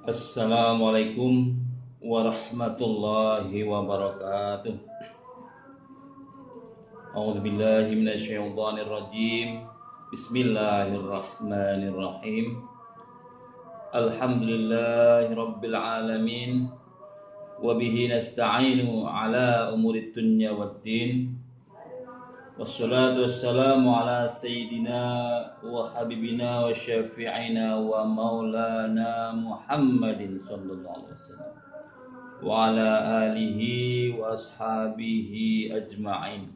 Assalamualaikum warahmatullahi wabarakatuh. A'udzu billahi minasyaitonir rajim. Bismillahirrahmanirrahim. Alhamdulillahi rabbil alamin wa bihi nasta'inu ala umurid dunya waddin. Wassalatu wassalamu ala sayyidina wa habibina wa syafi'ina wa maulana Muhammadin sallallahu alaihi wasallam wa ala alihi wa ashabihi ajma'in.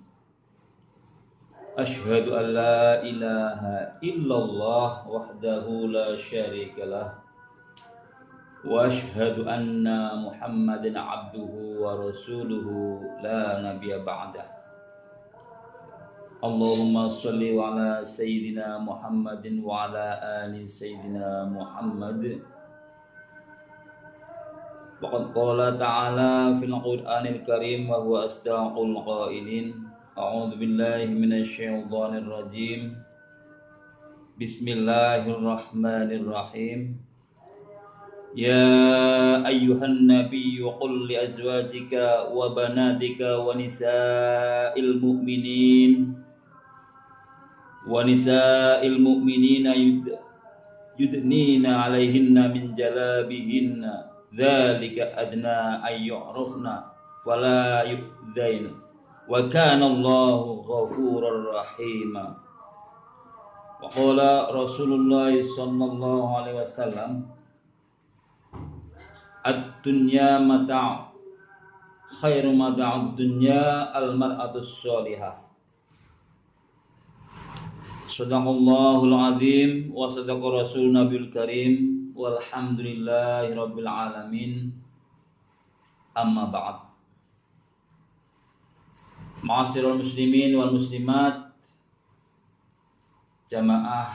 Ashhadu an la ilaha illallah wahdahu la syarikalah wa ashhadu anna Muhammadan abduhu wa rasuluhu la nabiyya ba'dah. Allahumma sholli wa ala sayyidina Muhammadin wa ala ali sayyidina Muhammad. Waqad qala ta'ala fil Qur'anil Karim wa huwa asdaqul qailin. A'udzu billahi minasyaitonir rajim. Bismillahirrahmanirrahim. Ya ayyuhan nabiyyu qul li azwajika wa banatika wa nisa'il mu'minin yudnina alaihinna min jalabihinna dzalika adna ay yu'rafna fala yu'dzain wa kana Allahu ghafurur rahim. Wa qala Rasulullah sallallahu alaihi wasallam, ad-dunya mata' khairu mata'ud dunya al-mar'atus shalihah. Sadaqallahul azim wa sadaqa rasul nabiyul karim walhamdulillahi rabbil alamin. Amma ba'd. Ma'asyiral muslimin wal muslimat, jamaah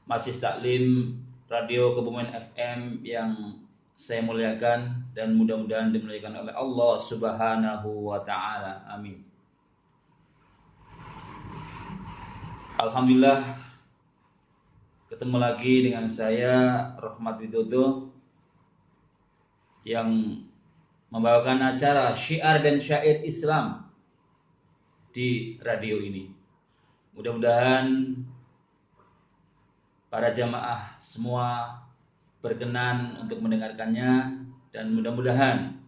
Majelis Taklim Radio Kebumen FM yang saya muliakan dan mudah-mudahan dimuliakan oleh Allah Subhanahu wa taala. Amin. Alhamdulillah, ketemu lagi dengan saya Rahmat Widodo yang membawakan acara syiar dan syair Islam di radio ini. Mudah-mudahan para jamaah semua berkenan untuk mendengarkannya dan mudah-mudahan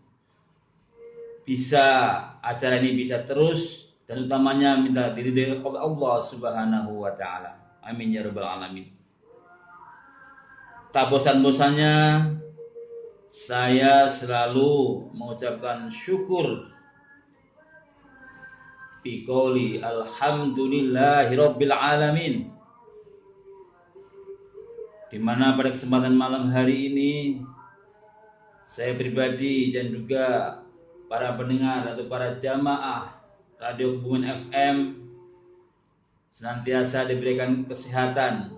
acara ini bisa terus dan utamanya minta diridhoi oleh Allah Subhanahu wa taala. Amin ya rabbal alamin. Tak bosan-bosannya saya selalu mengucapkan syukur biqouli alhamdulillahi rabbil alamin, di mana pada kesempatan malam hari ini saya pribadi dan juga para pendengar atau para jamaah Radio Kebumen FM senantiasa diberikan kesehatan,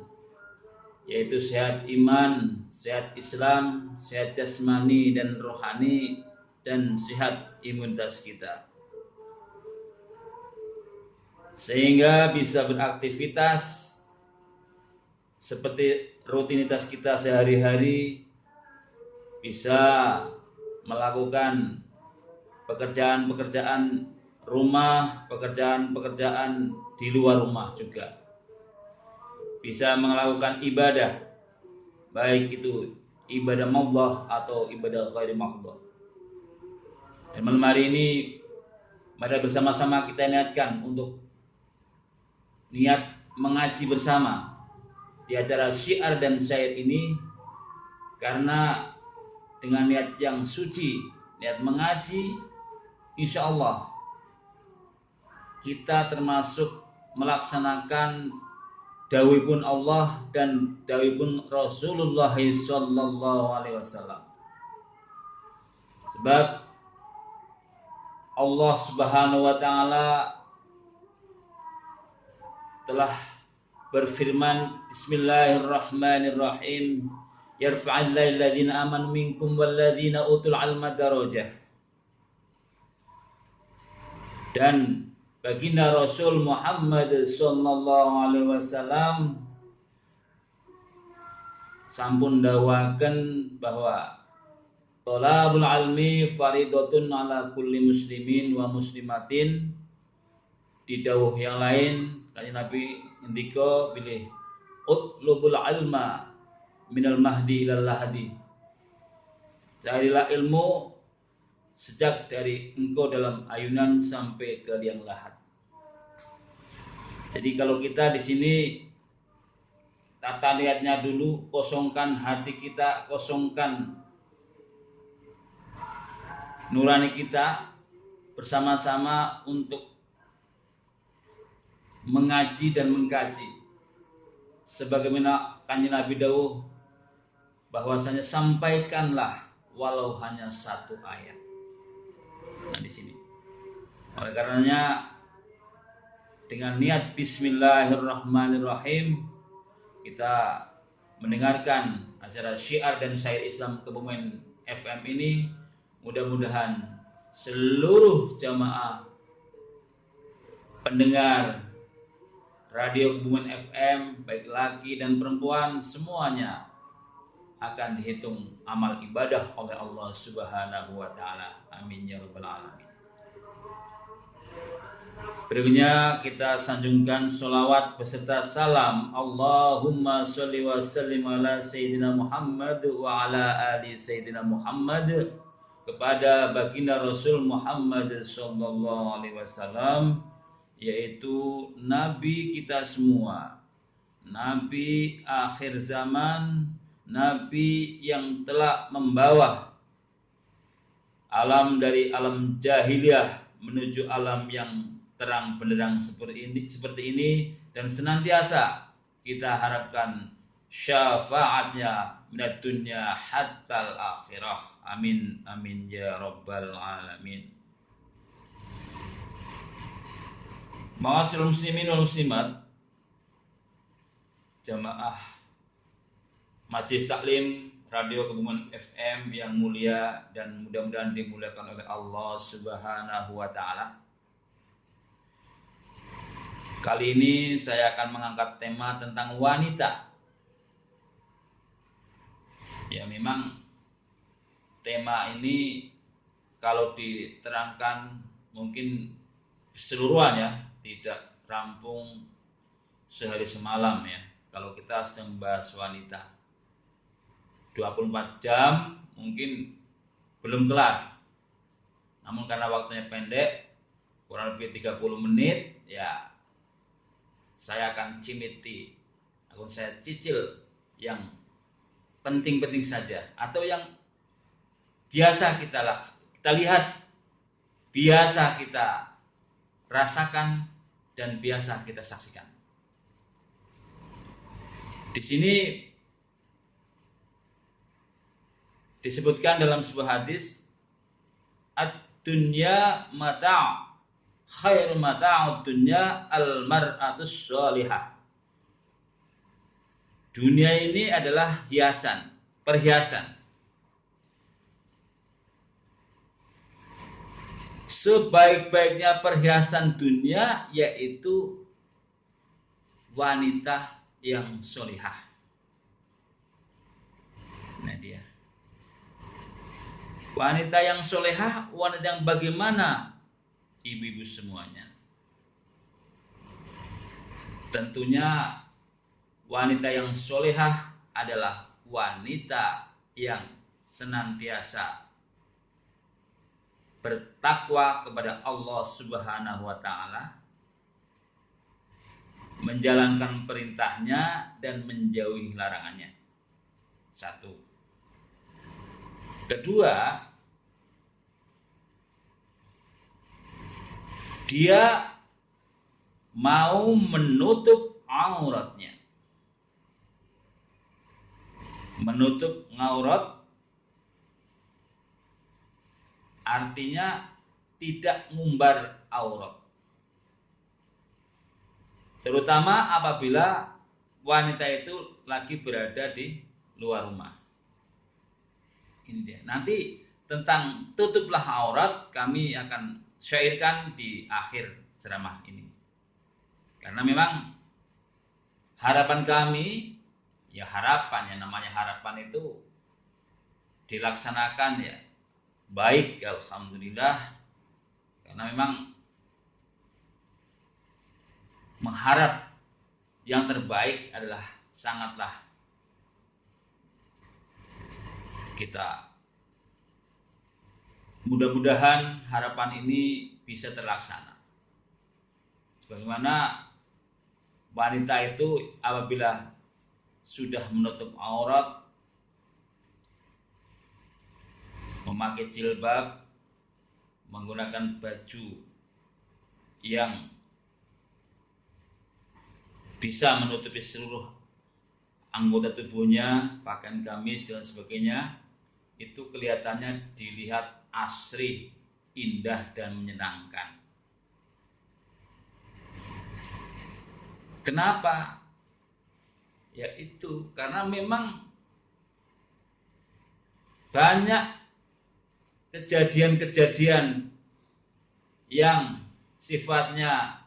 yaitu sehat iman, sehat Islam, sehat jasmani dan rohani, dan sehat imunitas kita, sehingga bisa beraktivitas seperti rutinitas kita sehari-hari, bisa melakukan pekerjaan-pekerjaan rumah, pekerjaan-pekerjaan di luar rumah juga, bisa melakukan ibadah, baik itu ibadah maqdhah atau ibadah ghairi maqdhah. Dan malam hari ini mari bersama-sama kita niatkan untuk niat mengaji bersama di acara syiar dan syair ini, karena dengan niat yang suci, niat mengaji, insya Allah kita termasuk melaksanakan dawuhipun Allah dan dawuhipun Rasulullah sallallahu alaihi wasallam. Sebab Allah Subhanahu wa taala telah berfirman, Bismillahirrahmanirrahim, yarfa'illahu alladhina amanu minkum walladhina utul ilma darajah. Dan baginda Rasul Muhammad sallallahu alaihi wasallam sampun dawaken bahwa thalabul ilmi faridatun ala kulli muslimin wa muslimatin. Di dawuh yang lain kanjeng Nabi ngendika bilih utlubul ilma minal mahdi ilal lahdi. Carilah ilmu sejak dari engkau dalam ayunan sampai ke liang lahat. Jadi kalau kita di sini tata lihatnya dulu, kosongkan hati kita, kosongkan nurani kita bersama-sama untuk mengaji dan mengkaji. Sebagaimana kanjeng Nabi dawuh bahwasanya sampaikanlah walau hanya satu ayat. Nah di sini. Oleh karenanya dengan niat Bismillahirrahmanirrahim kita mendengarkan acara syiar dan syair Islam Kebumen FM ini. Mudah-mudahan seluruh jamaah pendengar Radio Kebumen FM, baik laki dan perempuan, semuanya akan dihitung amal ibadah oleh Allah Subhanahu wa taala. Amin ya rabbal alamin. Berikutnya kita sanjungkan sholawat beserta salam. Allahumma sholli wa sallim ala Sayyidina Muhammad wa ala ali Sayyidina Muhammad, kepada baginda Rasul Muhammad sallallahu alaihi wasallam, yaitu Nabi kita semua, Nabi akhir zaman, Nabi yang telah membawa alam dari alam jahiliyah menuju alam yang terang benderang seperti ini, dan senantiasa kita harapkan syafaatnya minad dunya hattal akhirah. Amin amin ya rabbal alamin. Ma'asyiral muslimin wal muslimat, jamaah Majelis Taklim Radio Kebumen FM yang mulia dan mudah-mudahan dimuliakan oleh Allah Subhanahu wa taala. Kali ini saya akan mengangkat tema tentang wanita. Ya memang tema ini kalau diterangkan mungkin keseluruhan ya, tidak rampung sehari semalam ya. Kalau kita sedang membahas wanita 24 jam mungkin belum kelar. Namun karena waktunya pendek, kurang lebih 30 menit, ya saya akan saya cicil yang penting-penting saja, atau yang biasa kita lihat, biasa kita rasakan, dan biasa kita saksikan. Di sini disebutkan dalam sebuah hadis, ad-dunya mata', khairu mata'ud dunya al-mar'atus sholihah. Dunia ini adalah hiasan, perhiasan. Sebaik-baiknya perhiasan dunia yaitu wanita yang sholihah. Nah dia. Wanita yang sholihah, wanita yang bagaimana? Ibu-ibu semuanya. Tentunya wanita yang sholihah adalah wanita yang senantiasa bertakwa kepada Allah Subhanahu wa taala, menjalankan perintahnya dan menjauhi larangannya. Satu. Kedua, dia mau menutup auratnya. Menutup aurat artinya tidak ngumbar aurat. Terutama apabila wanita itu lagi berada di luar rumah. Ini dia. Nanti tentang tutuplah aurat kami akan syairkan di akhir ceramah ini. Karena memang harapan kami ya harapan, yang namanya harapan itu dilaksanakan ya baik, alhamdulillah, karena memang mengharap yang terbaik adalah sangatlah kita. Mudah-mudahan harapan ini bisa terlaksana. Sebagaimana wanita itu apabila sudah menutup aurat, memakai jilbab, menggunakan baju yang bisa menutupi seluruh anggota tubuhnya, pakaian gamis dan sebagainya, itu kelihatannya dilihat asri, indah dan menyenangkan. Kenapa? Ya itu karena memang banyak kejadian-kejadian yang sifatnya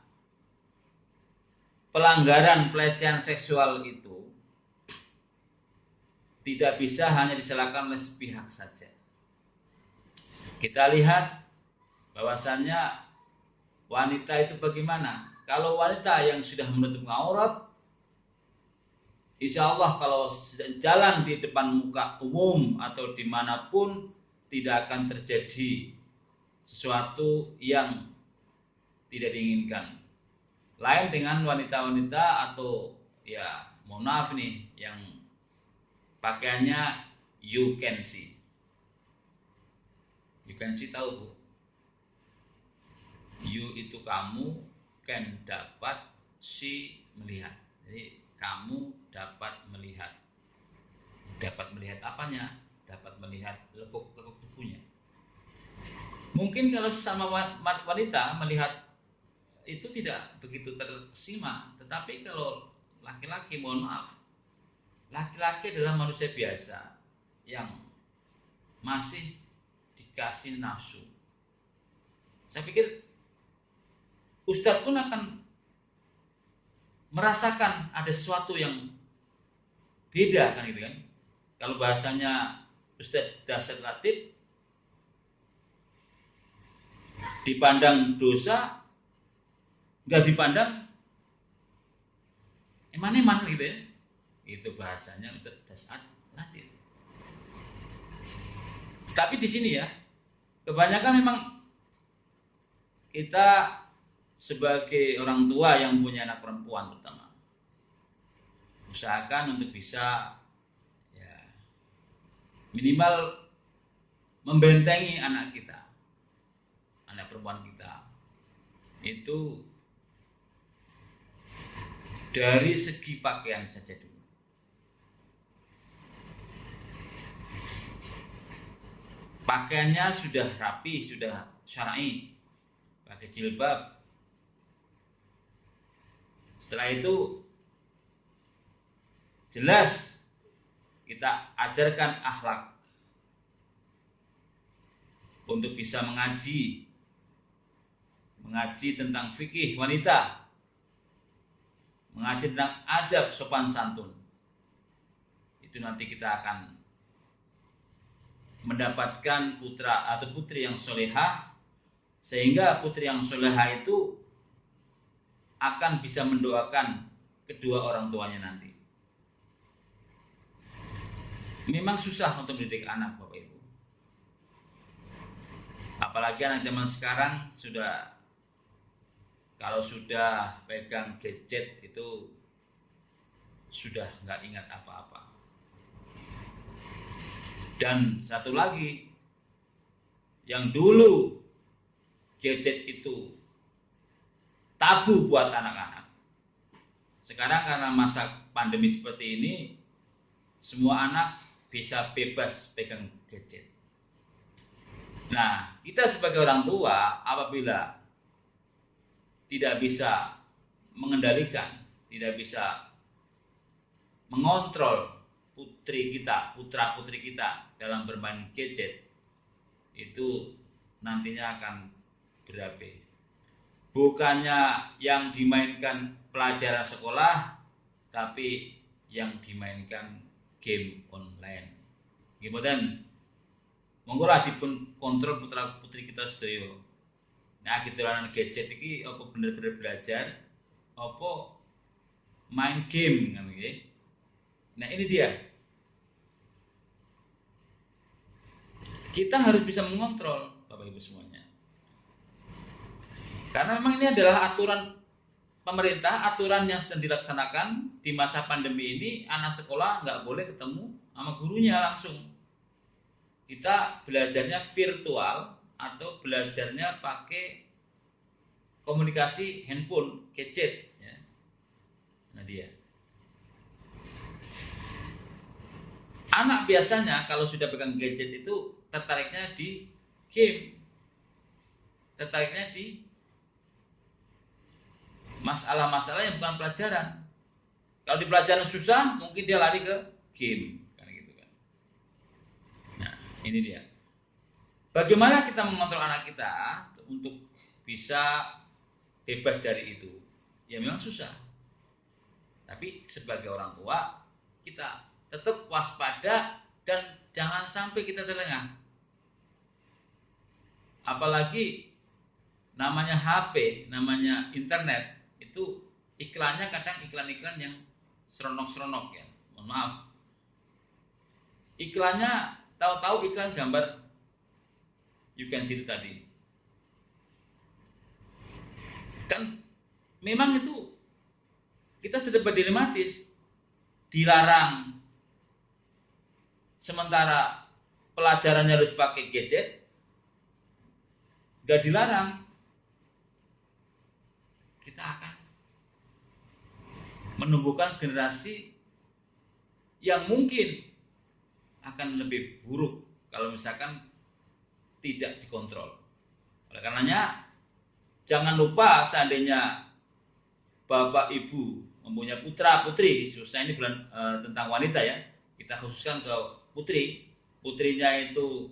pelanggaran pelecehan seksual itu tidak bisa hanya disalahkan oleh sepihak saja. Kita lihat bahwasannya wanita itu bagaimana? Kalau wanita yang sudah menutup aurat, insya Allah kalau jalan di depan muka umum atau dimanapun tidak akan terjadi sesuatu yang tidak diinginkan. Lain dengan wanita-wanita atau ya mohon maaf nih yang pakaiannya you can see. You can see tahu Bu? You itu kamu, can dapat, see melihat. Jadi kamu dapat melihat. Dapat melihat apanya? Dapat melihat lekuk-lekuk tubuhnya. Mungkin kalau sesama wanita melihat itu tidak begitu tersima, tetapi kalau laki-laki, mohon maaf, laki-laki adalah manusia biasa yang masih dikasih nafsu. Saya pikir Ustadz pun akan merasakan ada sesuatu yang beda kan gitu kan. Kalau bahasanya Ustadz Dasar Latif, dipandang dosa nggak dipandang eman-eman gitu ya. Itu bahasanya Ustadz Dasar Latif. Tapi di sini ya, kebanyakan memang kita sebagai orang tua yang punya anak perempuan terutama usahakan untuk bisa ya minimal membentengi anak kita, anak perempuan kita itu dari segi pakaian saja dulu. Pakaiannya sudah rapi, sudah syar'i, pakai jilbab. Setelah itu jelas kita ajarkan akhlak untuk bisa mengaji tentang fikih wanita, mengaji tentang adab sopan santun. Itu nanti kita akan mendapatkan putra atau putri yang solehah, sehingga putri yang solehah itu akan bisa mendoakan kedua orang tuanya nanti. Memang susah untuk mendidik anak, Bapak Ibu. Apalagi anak zaman sekarang kalau sudah pegang gadget itu sudah nggak ingat apa-apa. Dan satu lagi, yang dulu gadget itu tabu buat anak-anak. Sekarang karena masa pandemi seperti ini, semua anak bisa bebas pegang gadget. Nah, kita sebagai orang tua apabila tidak bisa mengendalikan, tidak bisa mengontrol putra-putri kita dalam bermain gadget, itu nantinya akan berabe. Bukannya yang dimainkan pelajaran sekolah, tapi yang dimainkan game online. Kemudian monggolah dipun kontrol putra putri kita sedaya. Nah, kitulanan gadget iki apa bener-bener belajar apa main game kan nggih. Nah, ini dia. Kita harus bisa mengontrol Bapak Ibu semuanya. Karena memang ini adalah aturan pemerintah, aturan yang sedang dilaksanakan di masa pandemi ini. Anak sekolah nggak boleh ketemu sama gurunya langsung. Kita belajarnya virtual atau belajarnya pakai komunikasi handphone, gadget. Ya. Nah dia. Anak biasanya kalau sudah pegang gadget itu tertariknya di game, tertariknya di masalah-masalah yang bukan pelajaran. Kalau di pelajaran susah, mungkin dia lari ke game, kan gitu kan. Nah, ini dia. Bagaimana kita mengontrol anak kita untuk bisa bebas dari itu? Ya memang susah. Tapi sebagai orang tua, kita tetap waspada dan jangan sampai kita terlengah. Apalagi namanya HP, namanya internet, itu iklannya kadang iklan-iklan yang seronok-seronok ya. Mohon maaf. Iklannya tahu-tahu iklan gambar you can see itu tadi. Kan memang itu kita sudah berdilematis, dilarang. Sementara pelajarannya harus pakai gadget, gak dilarang. Kita akan menumbuhkan generasi yang mungkin akan lebih buruk kalau misalkan tidak dikontrol. Oleh karenanya, jangan lupa seandainya Bapak Ibu mempunyai putra putri, khususnya ini bulan tentang wanita ya, kita khususkan ke putri, putrinya itu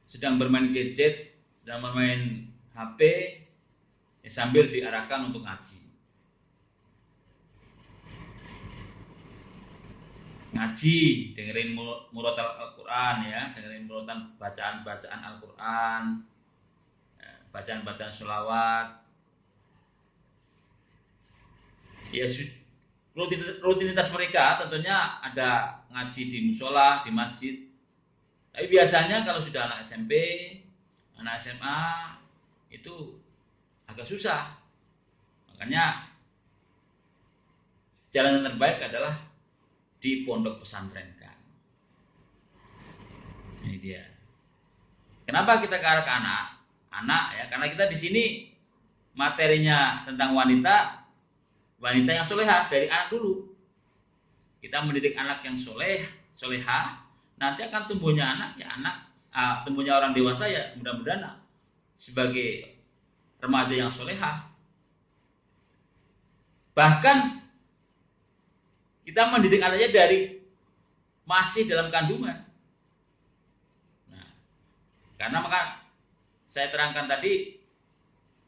sedang bermain gadget, sedang bermain HP, ya sambil diarahkan untuk ngaji. Ngaji, dengerin murotal Al-Quran ya, dengerin murotan bacaan-bacaan Al-Quran, bacaan-bacaan sholawat. Ya rutinitas mereka tentunya ada ngaji di musola, di masjid. Tapi biasanya kalau sudah anak SMP, anak SMA itu agak susah. Makanya jalan yang terbaik adalah di pondok pesantren kan. Ini dia. Kenapa kita ke arah ke anak? Anak ya, karena kita di sini materinya tentang wanita yang solehah dari anak dulu. Kita mendidik anak yang soleha, nanti akan tumbuhnya anak ya tumbuhnya orang dewasa ya mudah-mudahan sebagai remaja yang soleha. Bahkan kita mendidik anaknya dari masih dalam kandungan. Nah, karena maka saya terangkan tadi,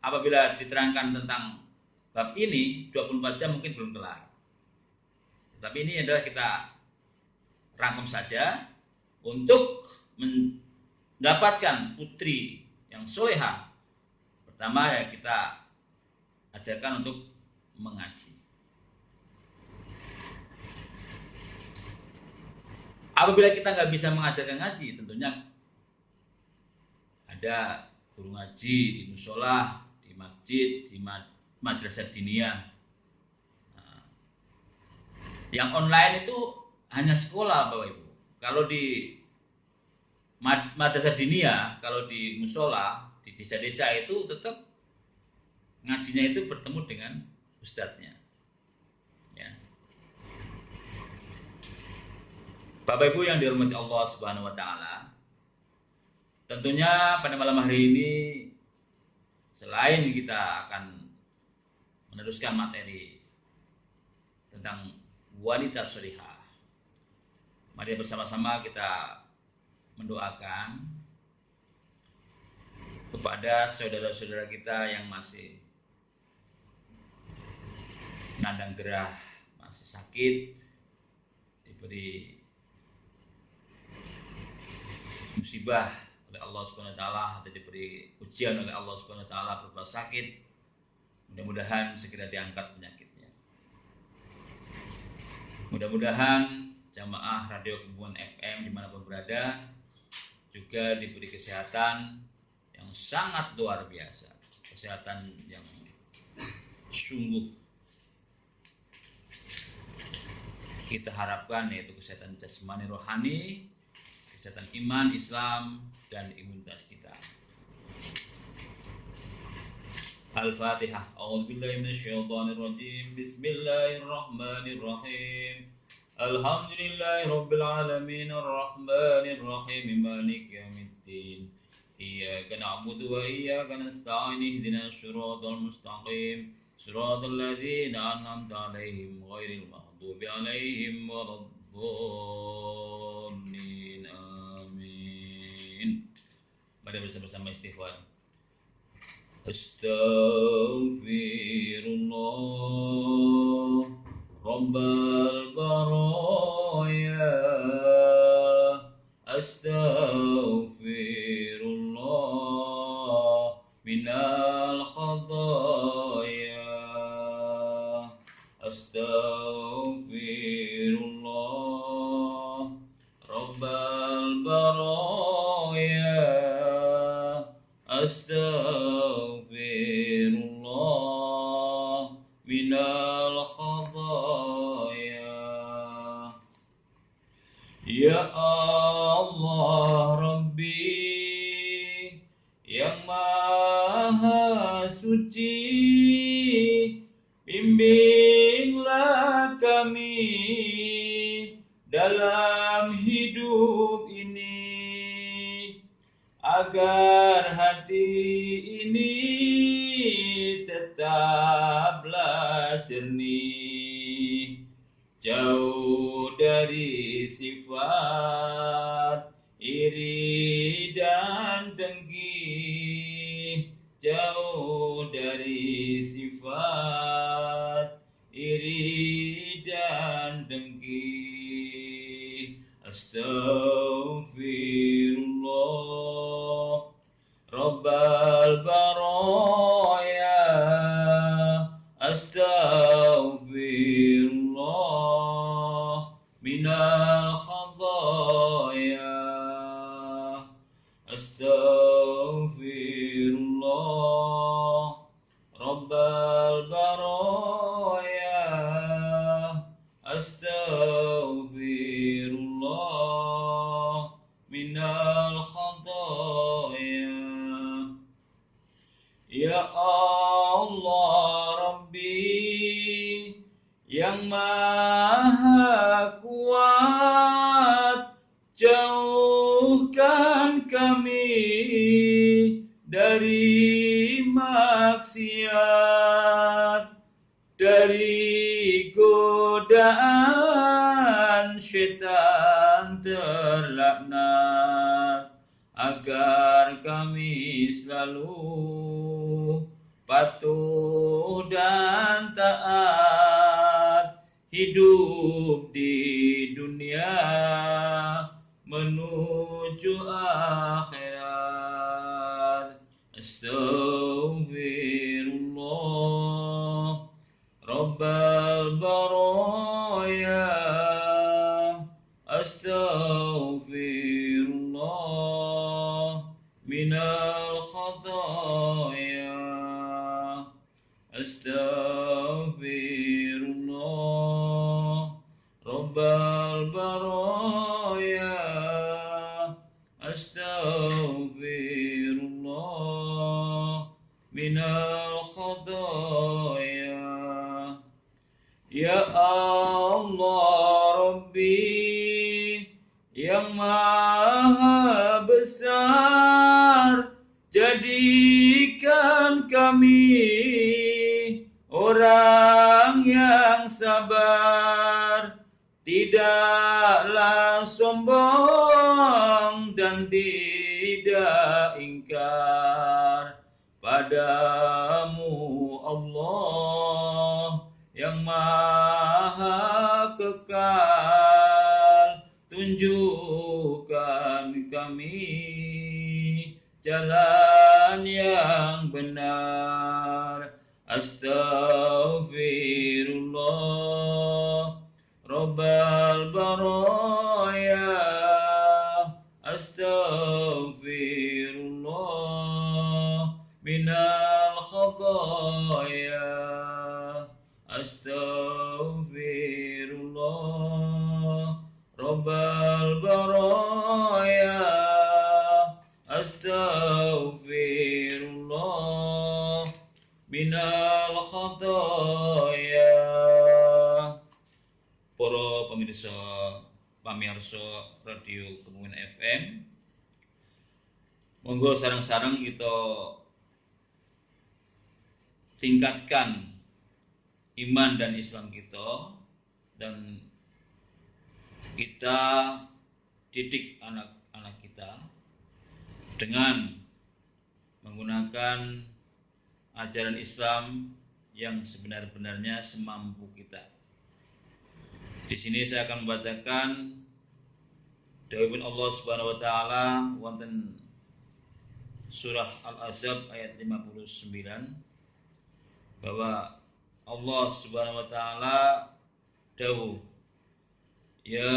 apabila diterangkan tentang bab ini 24 jam mungkin belum kelar. Tapi ini adalah kita rangkum saja untuk mendapatkan putri yang soleha. Pertama ya kita ajarkan untuk mengaji. Apabila kita nggak bisa mengajarkan ngaji, tentunya ada guru ngaji di musola, di masjid, di madrasah diniyah. Nah, yang online itu hanya sekolah Bapak Ibu. Kalau di madrasah diniyah, kalau di musola, di desa-desa itu tetap ngajinya itu bertemu dengan ustadznya. Ya. Bapak Ibu yang dihormati Allah Subhanahu wa taala, tentunya pada malam hari ini selain kita akan meneruskan materi tentang wanita sholihah, mari bersama-sama kita mendoakan kepada saudara-saudara kita yang masih nandang gerah, masih sakit, diberi musibah oleh Allah Subhanahu wa taala atau diberi ujian oleh Allah Subhanahu wa taala berupa sakit, mudah-mudahan segera diangkat penyakitnya. Mudah-mudahan jamaah Radio Gabungan FM dimanapun berada juga diberi kesehatan yang sangat luar biasa, kesehatan yang sungguh kita harapkan, yaitu kesehatan jasmani rohani, kesehatan iman, Islam, dan imunitas kita. Al-Fatihah. A'udzubillahi minasyaitonirrajim. Bismillahirrahmanirrahim. Alhamdulillahi rabbil alamin arrahmanir rahim maliki yaumiddin. Iyyaka na'budu wa iyyaka nasta'in ihdinas siratal mustaqim. Siratal ladzina an'amta 'alaihim ghairil maghdubi 'alaihim waladdallin. Amin. Mari bersama-sama istighfar. Astaghfirullah Rabbal baraya. Astaghfirullah minal khadaya. Astaghfirullah Rabbal baraya. Astaghfirullah minal khadaya. Ya Allah Rabbi yang maha suci, bimbinglah kami dalam hidup ini, agar hati ini tetaplah jernih, jauh dari sifat iri dan dengki, jauh dari sifat iri dan dengki. Astaghfirullah Rabbal baraya. Astaghfirullah minal khadaya. Astaghfirullah Rabbal baraya. Astaghfirullah minal khadaya. Ya Allah Rabbi yang maha kuat, jauhkan kami dari maksiat, dari godaan syaitan terlaknat, agar kami selalu patuh dan taat, hidup di dunia menuju akhirat. Astaghfirullah Rabbal baraya. Astaghfirullah minal khadaya. Astaghfirullah Rabbal baraya. Astaghfirullah minal khadaya. Ya Allah Rabbi yang maha besar, jadikan kami orang yang sabar, tidaklah sombong dan tidak ingkar padamu Allah yang maha tunjukkan kami jalan yang benar. Astaghfirullah Rabbal baraya. Astaghfirullah minal khataya. Astaghfirullah Rabbal baraya. Astaghfirullah minal khataya. Para pemirsa pamirsa radio Kemudian FM, monggo sareng-sareng kita tingkatkan iman dan Islam kita, dan kita didik anak-anak kita dengan menggunakan ajaran Islam yang sebenar-benarnya semampu kita. Di sini saya akan membacakan dawuh Allah Subhanahu wa taala wonten surah Al-Ahzab ayat 59, bahwa Allah Subhanahu wa taala dawuh, ya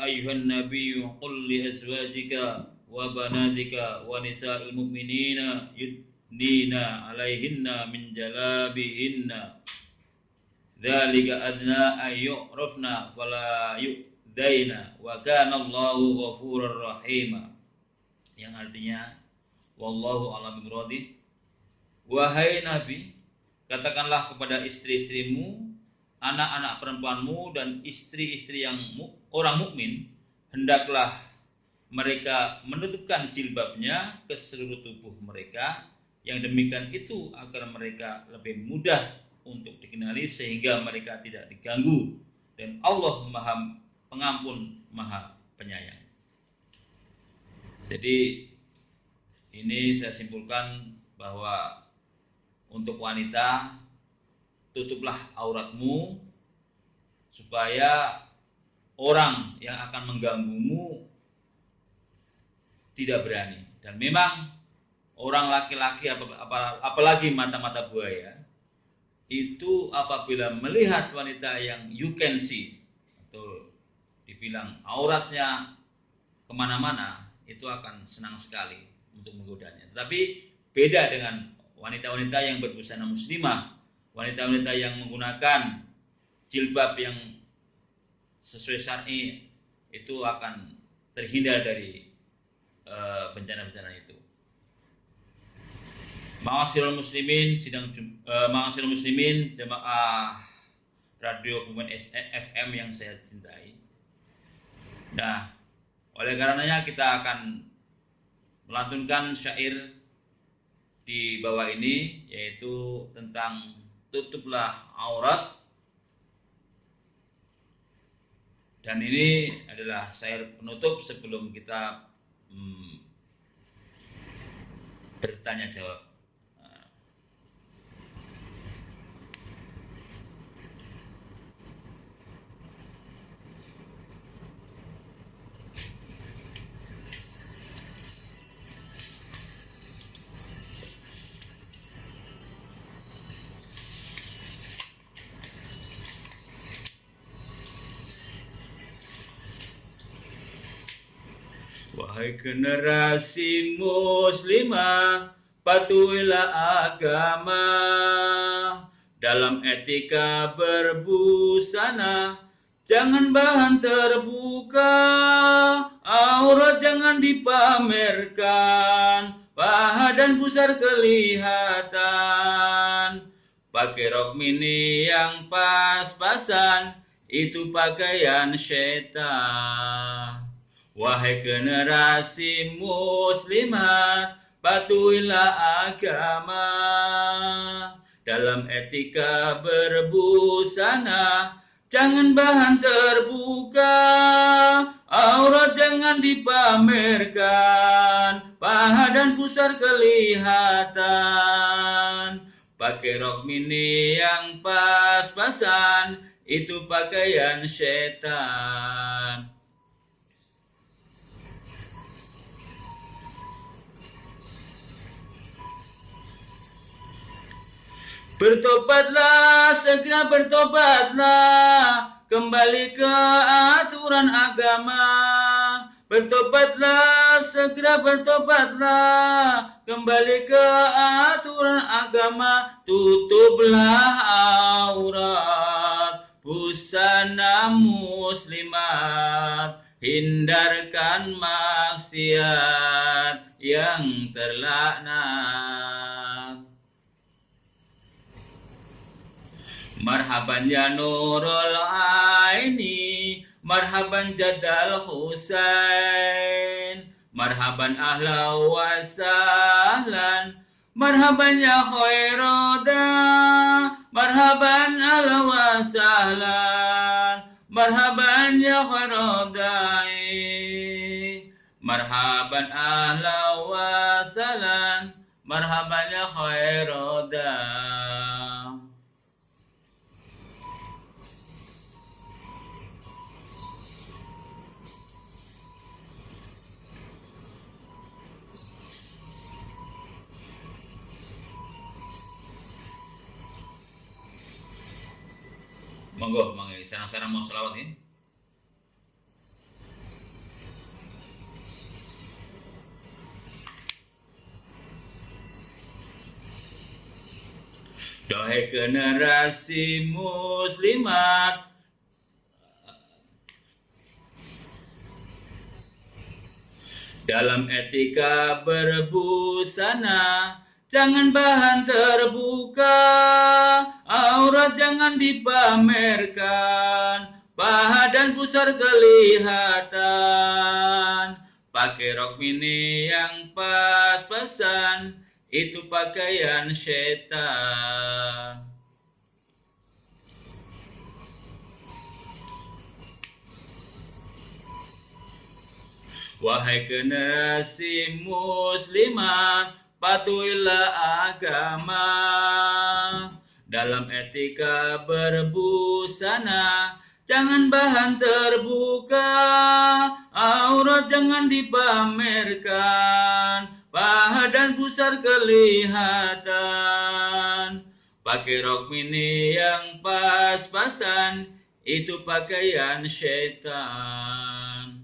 ayyuhan nabiyyu qul li azwajika wa banatika wa nisa'il mu'minina yudnina 'alaihinna min jalabihinna dzalika adna ayyurafna fala yu'daina wa kana Allahu ghafurur rahima. Yang artinya, wallahu a'lam bimuradih, wahai Nabi, katakanlah kepada istri-istrimu, anak-anak perempuanmu dan istri-istri yang orang mukmin, hendaklah mereka menutupkan jilbabnya ke seluruh tubuh mereka. Yang demikian itu agar mereka lebih mudah untuk dikenali sehingga mereka tidak diganggu, dan Allah Maha Pengampun, Maha Penyayang. Jadi ini saya simpulkan bahwa untuk wanita, tutuplah auratmu supaya orang yang akan mengganggumu tidak berani. Dan memang orang laki-laki apalagi mata-mata buaya itu apabila melihat wanita yang you can see atau dibilang auratnya kemana-mana, itu akan senang sekali untuk menggodanya. Tetapi beda dengan wanita-wanita yang berbusana muslimah, wanita-wanita yang menggunakan jilbab yang sesuai syar'i, itu akan terhindar dari bencana-bencana itu. Ma'asyiral muslimin, ma'asyiral muslimin jemaah radio Kemudian FM yang saya cintai. Nah, oleh karenanya kita akan melantunkan syair di bawah ini, yaitu tentang tutuplah aurat. Dan ini adalah syair penutup sebelum kita bertanya jawab. Wahai generasi muslimah, patuhilah agama dalam etika berbusana, jangan bahan terbuka, aurat jangan dipamerkan, paha dan pusar kelihatan. Pakai rok mini yang pas-pasan, itu pakaian setan. Wahai generasi muslimat, patuhilah agama dalam etika berbusana, jangan bahan terbuka, aurat jangan dipamerkan, paha dan pusar kelihatan. Pakai rok mini yang pas-pasan, itu pakaian setan. Bertobatlah, segera bertobatlah, kembali ke aturan agama. Bertobatlah, segera bertobatlah, kembali ke aturan agama. Tutuplah aurat busana muslimat, hindarkan maksiat yang terlaknat. Marhaban ya Nurul Aini, marhaban Jadal Husain, marhaban ahla wa sahlan, marhaban ya Khairoda, marhaban ahla wa sahlan, marhaban ya Khairodai, marhaban ahla wa sahlan, marhaban ya Khairoda. Monggo, mangga sareng-sareng mau selawat ya. Doai generasi muslimat, dalam etika berbusana, jangan bahan terbuka, aurat jangan dipamerkan, paha dan pusar kelihatan. Pakai rok mini yang pas-pasan, itu pakaian setan. Wahai generasi muslimat, patuhilah agama. Dalam etika berbusana, jangan bahan terbuka, aurat jangan dipamerkan, paha dan pusar kelihatan. Pakai rok mini yang pas-pasan, itu pakaian setan.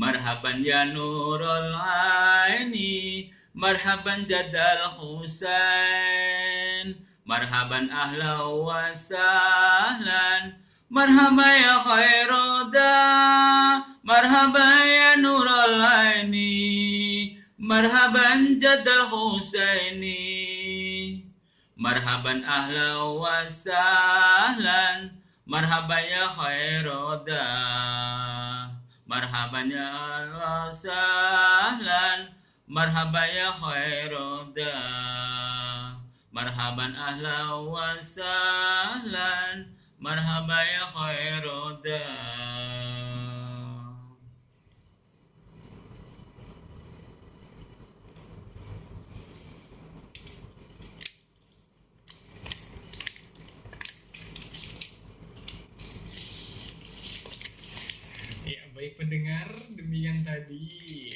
Marhaban ya Nurul Aini, marhaban Jadal Husain, marhaban ahla wa sahlan, marhaban ya Khairoda, marhaban ya Nurul Aini, marhaban Jadal Husaini, marhaban ahla wa sahlan, marhaban ya Khairoda. Marhaban ya Allah sahlan, marhaban ya Khairoda, marhaban ahla wa sahlan, marhaban ya Khairoda. Ya, baik pendengar, demikian tadi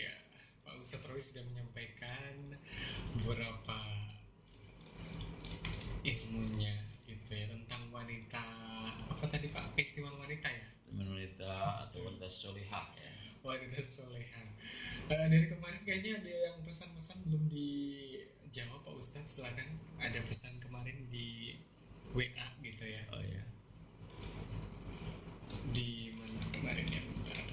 Pak Ustadz Roy sudah menyampaikan beberapa ilmunya gitu ya tentang wanita, apa tadi Pak, festival wanita ya, Wanita atau wanita solihah ya. wanita soleha. Dari kemarin kayaknya ada yang pesan-pesan belum dijawab Pak Ustadz, silakan. Ada pesan kemarin di WA gitu ya. Oh ya. Di mana kemarin ya, bentar.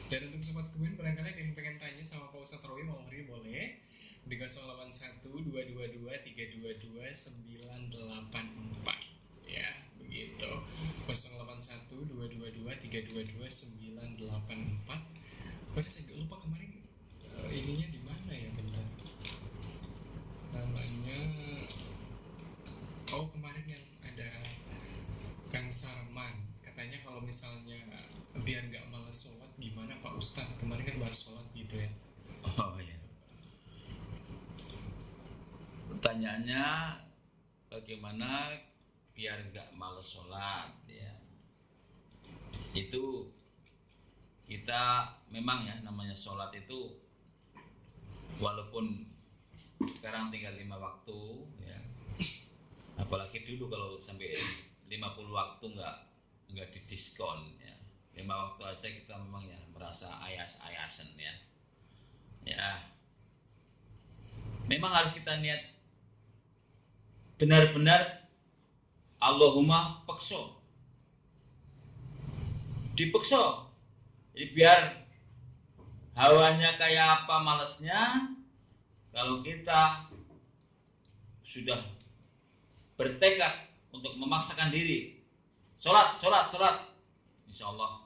Dan untuk sobat Kemuin, barangkali ada yang pengen tanya sama Pak Ustadz Roy, mau beri boleh di 081 222 322 984 ya, begitu. 081 222 322 984. Pada saya lupa kemarin ininya di mana ya, bentar. Namanya, oh kemarin yang ada Kang Sarman, katanya kalau misalnya biar nggak malas sholat gimana Pak Ustadz, kemarin kan bahas sholat gitu ya. Oh ya. Pertanyaannya bagaimana biar nggak males sholat ya. Itu kita memang ya namanya sholat itu walaupun sekarang tinggal 5 waktu ya, apalagi dulu kalau sampai 50 waktu nggak didiskon ya, 5 waktu aja kita memang ya merasa ayas-ayasan ya. Ya memang harus kita niat benar-benar Allahumma pakso, dipekso, jadi biar hawanya kayak apa malesnya. Kalau kita sudah bertekad untuk memaksakan diri sholat, insya Allah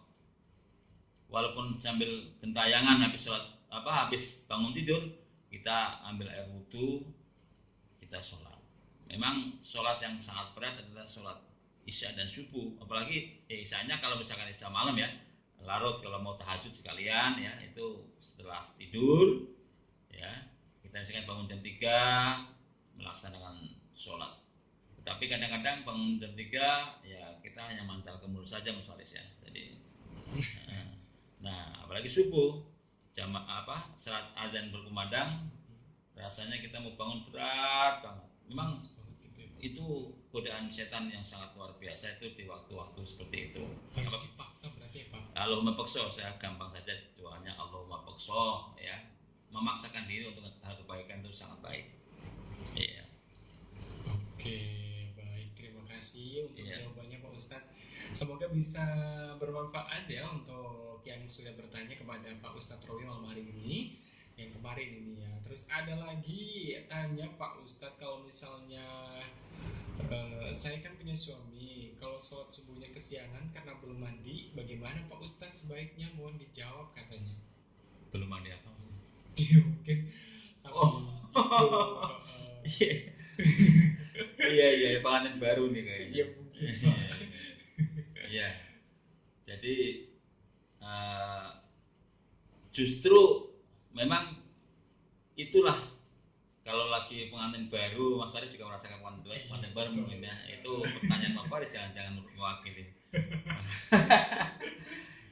walaupun sambil gentayangan habis sholat habis bangun tidur kita ambil air wudhu, kita sholat. Memang sholat yang sangat berat adalah sholat isya dan subuh, apalagi isyanya kalau misalkan isya malam ya, larut kalau mau tahajud sekalian ya, itu setelah tidur ya, kita misalkan bangun jam 3 melaksanakan sholat. Tetapi kadang-kadang bangun jam 3 ya kita hanya mancal ke mulut saja Mas Faris ya. Jadi nah apalagi subuh saat azan berkumandang rasanya kita mau bangun berat banget. Memang itu godaan setan yang sangat luar biasa itu di waktu-waktu seperti itu. Harus dipaksa berarti ya Pak? Allahumma pakso, saya gampang saja doanya Allahumma pakso ya. Memaksakan diri untuk hal kebaikan itu sangat baik. Iya. Oke, baik, terima kasih untuk jawabannya Pak Ustadz. Semoga bisa bermanfaat ya untuk yang sudah bertanya kepada Pak Ustadz Rowi malam hari ini, yang kemarin ini ya. Terus ada lagi tanya Pak Ustadz, kalau misalnya saya kan punya suami, kalau sholat subuhnya kesiangan karena belum mandi, bagaimana Pak Ustadz? Sebaiknya mohon dijawab katanya. Belum mandi apa? Mungkin habis iya pengantin baru nih kayaknya. Iya mungkin. Iya. Jadi justru memang itulah kalau lagi pengantin baru, Mas Faris juga merasakan pengantin baru mungkin ya. Itu pertanyaan Mas Faris, jangan mewakili.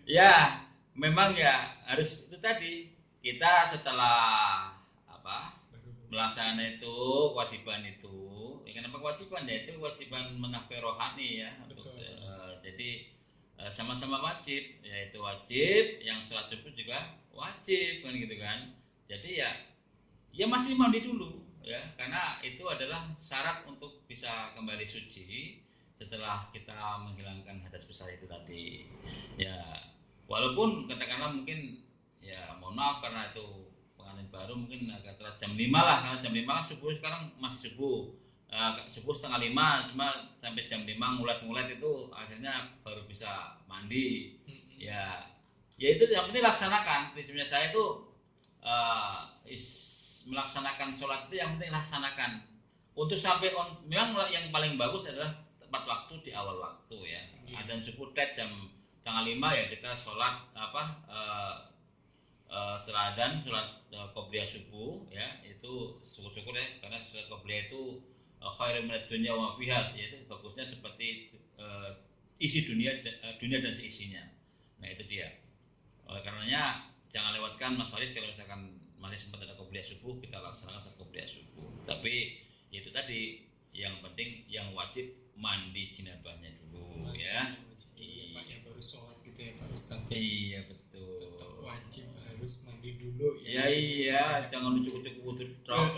Ya memang ya harus itu tadi, kita setelah melaksanakan itu kewajiban itu. Kenapa kewajiban ya? Itu kewajiban menafkahi rohani ya. Jadi sama-sama wajib, yaitu wajib yang sholat subuh juga wajib kan gitu kan. Jadi ya mesti mandi dulu ya, karena itu adalah syarat untuk bisa kembali suci setelah kita menghilangkan hadas besar itu tadi. Ya walaupun katakanlah mungkin ya mohon maaf karena itu pengantin baru mungkin agak telat jam 5 lah, karena jam 5 kan subuh sekarang masih subuh. Subuh setengah 5, cuma sampai jam 5 ngulet itu akhirnya baru bisa mandi. Ya itu yang penting laksanakan. Prinsipnya saya itu melaksanakan sholat itu yang penting laksanakan. Untuk sampai memang yang paling bagus adalah tepat waktu di awal waktu ya. Adzan subuh jam setengah 5 ya kita sholat setelah adzan sholat qobliyah subuh ya, itu syukur-syukur ya, karena sholat qobliyah itu khairun minad dunya wa fiha, yaitu bagusnya seperti isi dunia dan seisinya. Nah itu dia. Oleh karenanya jangan lewatkan Mas Faris, kalau misalkan masih sempat ada qobliyah subuh kita laksanakan sholat qobliyah subuh. Tapi itu tadi yang penting yang wajib mandi jinabahnya dulu ya. Iya Pak, ya baru sholat gitu ya Pak Ustadz. Iya betul. Tetap wajib harus mandi dulu ya. Iya, jangan ujuk-ujuk wudhu tok.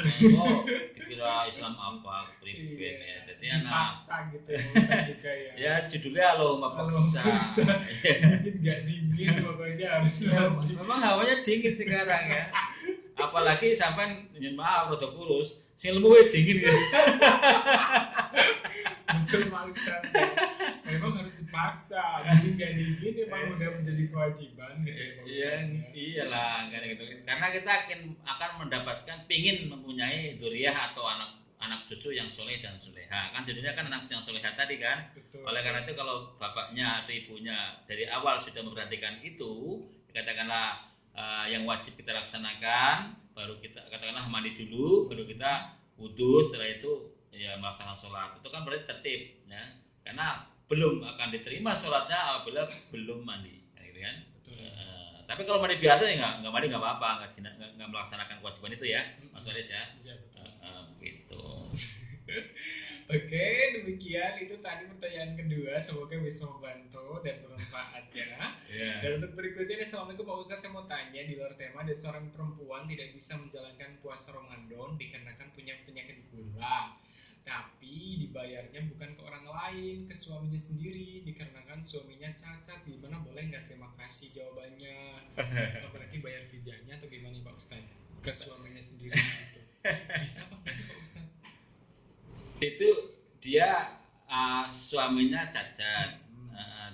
Dikira Islam apa priben ya. Jadi dipaksa gitu ya Ustadz juga ya. Ya judulnya Allahumma paksa. Dingin nggak dingin pokoknya harus mandi. Memang hawanya dingin sekarang ya. Apalagi sampai maaf rada kurus, sing lemu dingin gitu. Betul Pak Ustadz. Memang harus dipaksa. Jadi nggak dingin memang udah menjadi kewajiban gitu ya Pak Ustadz. Iyalah kayak gitu. Karena kita akan mendapatkan, pingin mempunyai dzurriyyah atau anak cucu yang soleh dan soleha. Kan jadinya kan anak yang soleha tadi kan. Betul. Oleh karena itu kalau bapaknya atau ibunya dari awal sudah memperhatikan itu, katakanlah yang wajib kita laksanakan, baru kita katakanlah mandi dulu, baru kita wudhu, setelah itu ya melaksanakan sholat. Itu kan berarti tertib, ya. Karena belum akan diterima sholatnya apabila belum mandi, gitu kan. Betul. Tapi kalau mandi biasa ya nggak mandi nggak apa-apa, nggak melaksanakan kewajiban itu ya, Mas Faris ya. Iya, betul. Gitu. Oke, demikian itu tadi pertanyaan kedua. Semoga bisa membantu dan bermanfaat ya. Yeah. Dan untuk berikutnya, Assalamualaikum Pak Ustadz, saya mau tanya di luar tema, ada seorang perempuan tidak bisa menjalankan puasa Ramadan dikarenakan punya penyakit gula. Tapi dibayarnya bukan ke orang lain, ke suaminya sendiri, dikarenakan suaminya cacat. Gimana, boleh nggak? Terima kasih jawabannya. Berarti bayar fidyahnya atau gimana Pak Ustadz? Ke suaminya sendiri gitu. Bisa apa nanti Pak Ustadz? Itu dia suaminya cacat.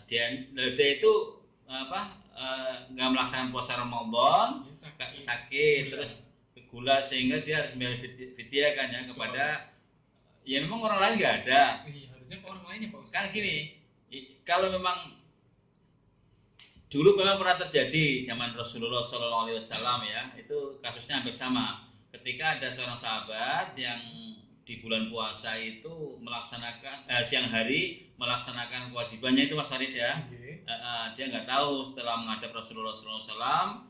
Dia itu nggak melaksanakan puasa Ramadan, sakit terus gula, sehingga dia harus membayar fidyah kan ya kepada ya memang orang lain nggak ada. Harusnya ke orang lain ya Pak Ustadz. Kan gini, kalau memang dulu memang pernah terjadi zaman Rasulullah SAW ya, itu kasusnya hampir sama. Ketika ada seorang sahabat yang di bulan puasa itu melaksanakan siang hari melaksanakan kewajibannya itu Mas Faris ya. Dia nggak tahu setelah menghadap Rasulullah SAW,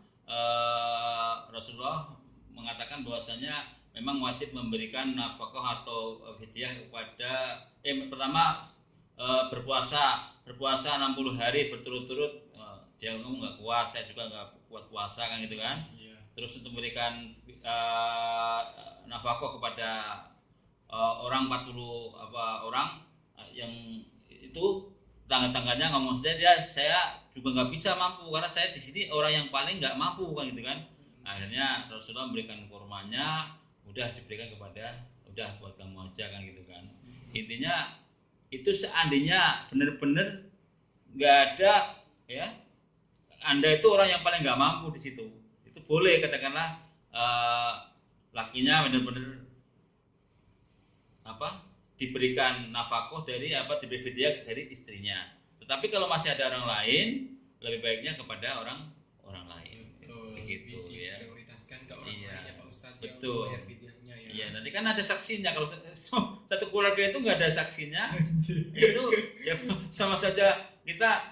Rasulullah mengatakan bahwasanya memang wajib memberikan nafkah atau fidyah kepada pertama berpuasa 60 hari berturut-turut. Dia ngomong nggak kuat, saya juga nggak kuat puasa kan gitu kan. Terus untuk memberikan nafkah kepada orang 40 orang yang itu tangga-tangganya ngomong saya juga nggak bisa mampu karena saya di sini orang yang paling nggak mampu kan gitu kan. Akhirnya Rasulullah memberikan kurmanya, udah diberikan kepada udah buat kamu aja kan gitu kan. Intinya itu seandainya benar-benar nggak ada ya, Anda itu orang yang paling nggak mampu di situ, itu boleh katakanlah lakinya benar-benar diberikan nafkah dari diberi fidyah dari istrinya. Tetapi kalau masih ada orang lain, lebih baiknya kepada orang lain. Betul. Begitu ya. Prioritaskan ke orang lain ya Pak Ustadz. Betul. Bayar fidyahnya ya. Iya, nanti kan ada saksinya. Kalau satu keluarga itu nggak ada saksinya, itu ya sama saja kita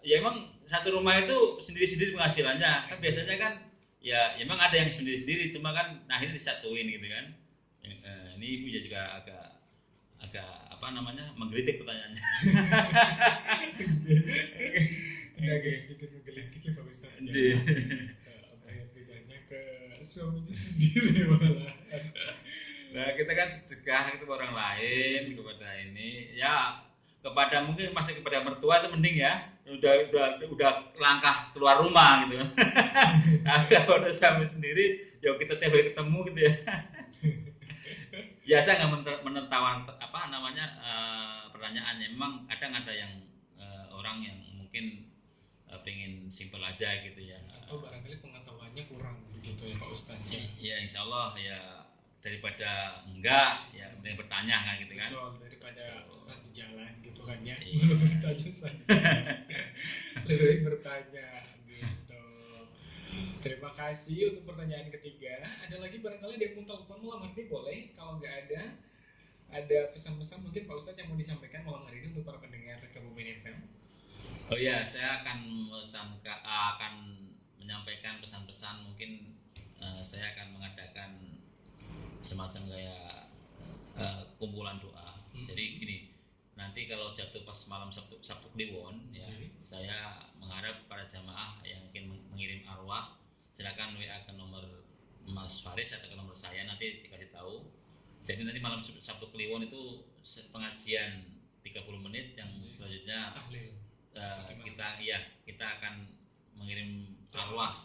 ya emang satu rumah itu sendiri-sendiri penghasilannya. Kan biasanya kan ya emang ada yang sendiri-sendiri, cuma kan akhirnya disatuin gitu kan. Ini ibu juga agak menggelitik pertanyaannya. Agak sedikit menggelitik ya Pak Ustadz. Bayar fidyahnya ke suaminya sendiri malah. Nah, kita kan sedekah itu orang lain kepada ini ya, kepada mungkin masih kepada mertua itu mending ya, udah langkah keluar rumah gitu. Kalau udah suami sendiri ya kita tiap hari ketemu gitu ya. Ya saya nggak menertawakan pertanyaannya. Memang kadang ada yang orang yang mungkin pengen simpel aja gitu ya. Atau barangkali pengetahuannya kurang begitu ya Pak Ustadz. Ya insya Allah ya, daripada enggak ya mending bertanya kan gitu kan. Betul, daripada sesat di jalan gitu kan ya. Bertanya saja. Lebih bertanya gitu. Terima kasih untuk pertanyaan ketiga. Ada lagi barangkali ada yang mau telepon malam hari ini, boleh. Kalau nggak ada pesan-pesan mungkin Pak Ustadz yang mau disampaikan malam hari ini untuk para pendengar Kebumen FM. Oh ya, saya akan menyampaikan pesan-pesan. Mungkin saya akan mengadakan semacam kayak kumpulan doa. Jadi gini, nanti kalau jatuh pas malam Sabtu Kliwon ya, saya mengharap para jamaah yang ingin mengirim arwah, silakan WA ke nomor Mas Faris atau ke nomor saya, nanti dikasih tahu. Jadi nanti malam Sabtu Kliwon itu pengajian 30 menit, yang selanjutnya kita akan mengirim arwah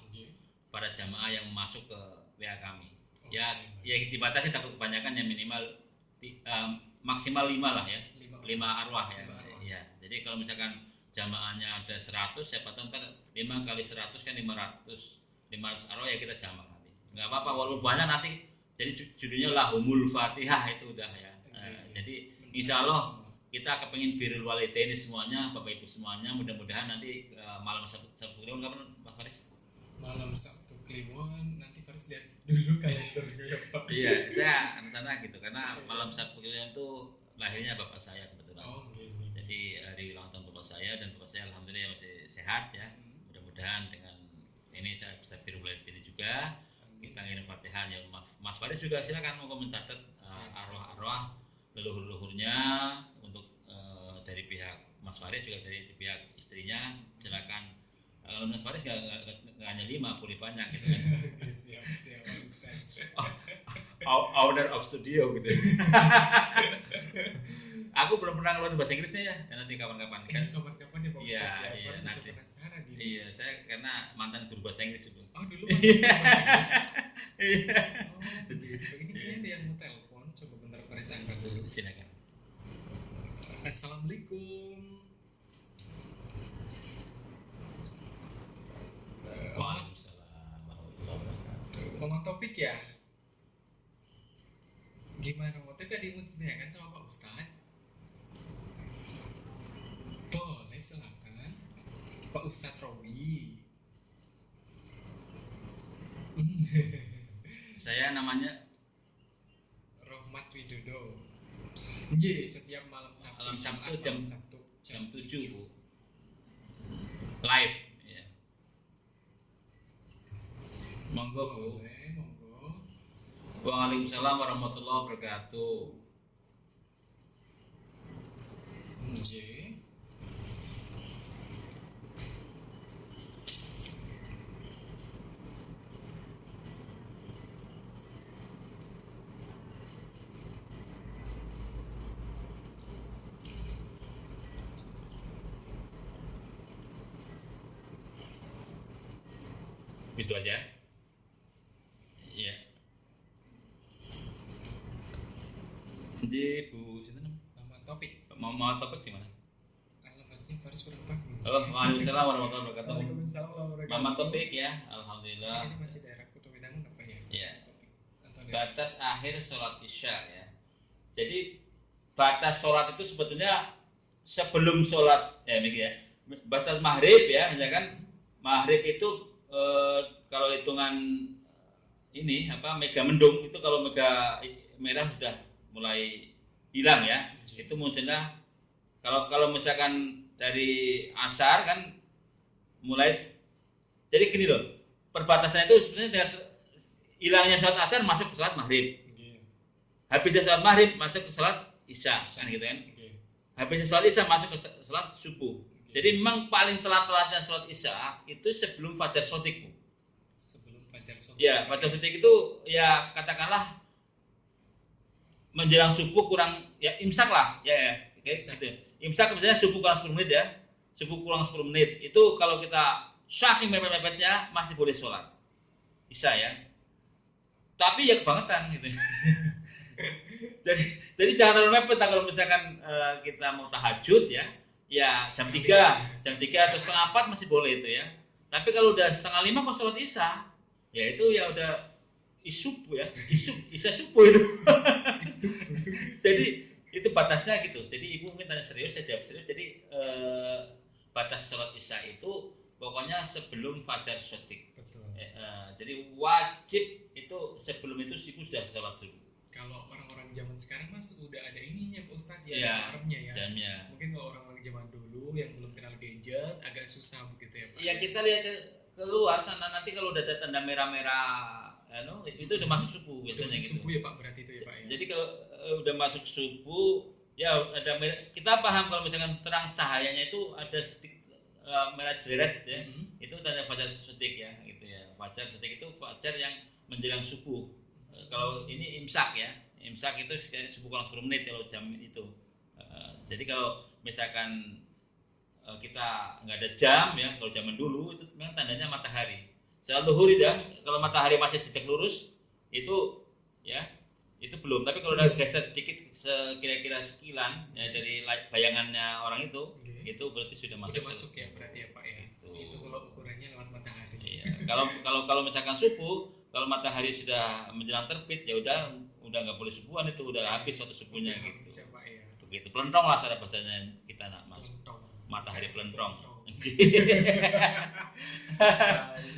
para jamaah yang masuk ke WA kami. Ya dibatasi, takut kebanyakan, ya minimal maksimal 5 lah ya. 5 arwah ya. Ya. Jadi kalau misalkan jamaahnya ada 100, siapa tahu ntar 5 kali 100 kan 500 arwah ya, kita jamak nanti. Enggak apa-apa walaupun banyak nanti. Jadi judulnya Lahumul Fatihah itu udah ya. Jadi insya Allah kita kepengin birrul walidaini semuanya, Bapak Ibu semuanya, mudah-mudahan nanti malam Sabtu Kliwon kapan Pak Faris? Malam Sabtu Kliwon, nanti Faris lihat dulu kalendernya ya Pak. Iya, saya rencana gitu karena malam Sabtu Kliwon itu lahirnya bapak saya kebetulan. Oh gini. Jadi hari ulang tahun bapak saya dan bapak saya alhamdulillah masih sehat ya. Mudah-mudahan dengan ini saya bisa tiru bulan ini juga. Kita ngirim Fatihah ya Mas Faris juga silakan mau mencatat arwah-arwah leluhur-leluhurnya untuk dari pihak Mas Faris juga dari pihak istrinya silakan. Kalau Mas Faris nggak hanya 5, boleh banyak gitu kan. Siap Ustaz. Owner of studio gitu. Aku belum pernah ngeluarin bahasa Inggrisnya ya nanti kapan-kapan kan. Kapan-kapan ya Pak Ustaz. Iya, Ya, iya Faris nanti. juga penasaran ini. Iya, saya karena mantan guru bahasa Inggris dulu. Oh dulu mantan bahasa Inggris. Iya. Oh begitu. Ini kayaknya ada yang mau telepon. Coba bentar Faris angkat dulu. Silakan. Assalamualaikum. Waalaikumsalam warahmatullahi wabarakatuh. Ngomong topik ya. Gimana mau topik ditanyakan sama Pak Ustaz? Boleh silakan. Pak Ustaz Robi. Saya namanya Rohmat Widodo. Jadi setiap malam Sabtu, Malam Sabtu jam 7 Bu. Live ya. Monggo Bu. Boleh, monggo. Waalaikumsalam warahmatullahi wabarakatuh. J. Itu aja. Iya. Jadi Bu, sinten? Nama topik. Mau topik di mana? Alamatnya Faris kurang paham. Oh, waalaikumsalam warahmatullahi wabarakatuh. Waalaikumsalam warahmatullahi Mama wabarakatuh. topik ya, alhamdulillah. Ini masih daerah Kuto Widangun apa ya? Iya. Topik. Atau daerah- Batas akhir sholat isya ya. Jadi batas sholat itu sebetulnya sebelum sholat ya, batas maghrib ya, misalkan maghrib itu kalau hitungan ini apa mega mendung itu kalau mega merah sudah mulai hilang ya. Itu munculnya kalau misalkan dari asar kan mulai jadi gini loh, perbatasan itu sebenarnya dengan hilangnya sholat asar masuk ke sholat maghrib. Oke. Habisnya sholat maghrib masuk ke sholat isya kan gitu kan. Oke. Habisnya sholat isya masuk ke sholat subuh. Jadi memang paling telat-telatnya sholat isya itu sebelum fajar sotik Bu. Sebelum fajar sotik. Ya fajar sotik itu ya katakanlah menjelang subuh kurang ya imsak lah ya kayak gitu. Imsak misalnya subuh kurang 10 menit ya. Subuh kurang 10 menit itu kalau kita saking mepet-mepetnya masih boleh sholat isya ya. Tapi ya kebangetan gitu. jadi jangan terlalu mepet kalau misalkan kita mau tahajud ya jam 3 atau setengah 4 masih boleh itu ya. Tapi kalau udah setengah 5 kok sholat isya ya itu ya udah isya subuh itu. Jadi itu batasnya gitu. Jadi ibu mungkin tanya serius, saya jawab serius. Jadi batas sholat isya itu pokoknya sebelum fajar sotik. Betul. Jadi wajib itu sebelum itu ibu sudah sholat dulu. Kalau orang-orang zaman sekarang mas udah ada ininya Pak Ustadz ya, Iya, alarmnya ya. jamnya. Mungkin kalau orang-orang zaman dulu yang belum kenal gadget agak susah begitu ya Pak. Ya kita lihat keluar sana nanti kalau udah ada tanda merah-merah itu udah masuk subuh biasanya masuk gitu. Subuh ya Pak berarti itu ya Pak ya. Jadi kalau udah masuk subuh ya ada kita paham kalau misalkan terang cahayanya itu ada sedikit merah jeret ya. Itu tanda fajar sotik ya gitu ya. Fajar sotik itu fajar yang menjelang subuh. Kalau ini imsak ya. Imsak itu sekitar subuh kurang 10 menit kalau jam itu. Jadi kalau misalkan kita nggak ada jam ya, kalau zaman dulu itu memang tandanya matahari. Secara luhur itu ya, kalau matahari masih jejak lurus itu ya itu belum. Tapi kalau udah geser sedikit kira-kira sekilan ya, dari bayangannya orang itu berarti sudah masuk. Udah masuk ya berarti ya Pak ya. Itu kalau ukurannya lewat matahari. Iya. Kalau misalkan subuh, kalau matahari sudah menjelang terbit ya udah nggak boleh subuhan itu udah habis waktu subuhnya udah gitu. Habis ya Pak ya. Begitu pelentong lah cara bahasanya kita nak masuk. Matahari pelentong.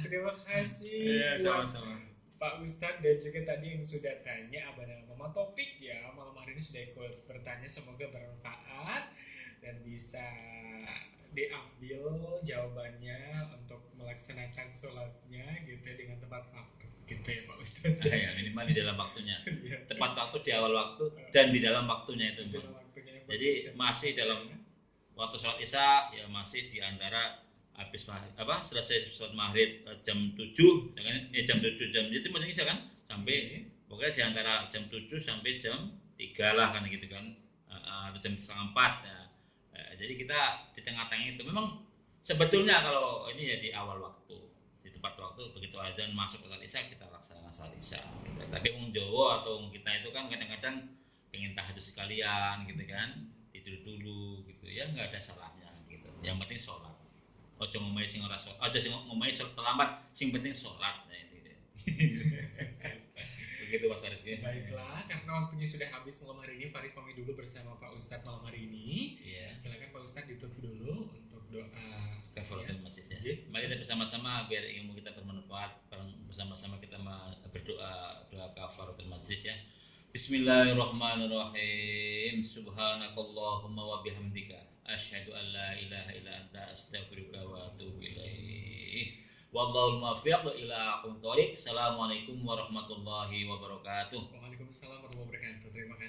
Terima kasih Iya, buat sama-sama. Pak Ustadz dan juga tadi yang sudah tanya Abah dan Mama topik ya malam hari ini sudah ikut bertanya, semoga bermanfaat dan bisa diambil jawabannya untuk melaksanakan sholatnya gitu ya, dengan tepat waktu gitu ya Pak Ustadz. Ya, minimal di dalam waktunya. Iya, Tepat waktu di awal waktu dan di dalam waktunya itu. di dalam waktunya yang Jadi bagus ya, masih Pak, dalam ya. waktu sholat isya ya masih di antara habis selesai sholat maghrib jam 7 ya kan? Jam 7 jam itu masih isya kan sampai pokoknya di antara jam 7 sampai jam 3 lah kan gitu kan. Atau jam setengah 4 ya. Jadi kita di tengah-tengah itu memang sebetulnya kalau ini ya di awal waktu di tepat waktu begitu azan masuk sholat isya kita laksanakan sholat isya gitu. Tapi wong Jawa atau wong kita itu kan kadang-kadang pengen tahajud sekalian gitu kan, tidur dulu gitu ya, nggak ada salahnya gitu, yang penting sholat. Ojo ngomongin sing ora sholat, ojo sing ngomongin sholat terlambat, sing penting sholat nah, ini deh. Begitu Mas Rizky. Baiklah, karena waktunya sudah habis malam hari ini, Faris pamit dulu bersama Pak Ustadz malam hari ini. Iya. Silakan Pak Ustadz ditutup dulu untuk doa Kafaratul majlis ya. Iya. Mari kita bersama-sama biar ilmu kita bermanfaat, bersama-sama kita berdoa doa kafaratul majlis ya. Bismillahirrahmanirrahim. Subhanakallahumma wa bihamdika asyhadu an la ilaha illa anta astaghfiruka wa atubu ilaik. Wallahul muwaffiq ila aqwamit thoriq. Assalamualaikum warahmatullahi wabarakatuh. Waalaikumsalam warahmatullahi wabarakatuh. Terima kasih.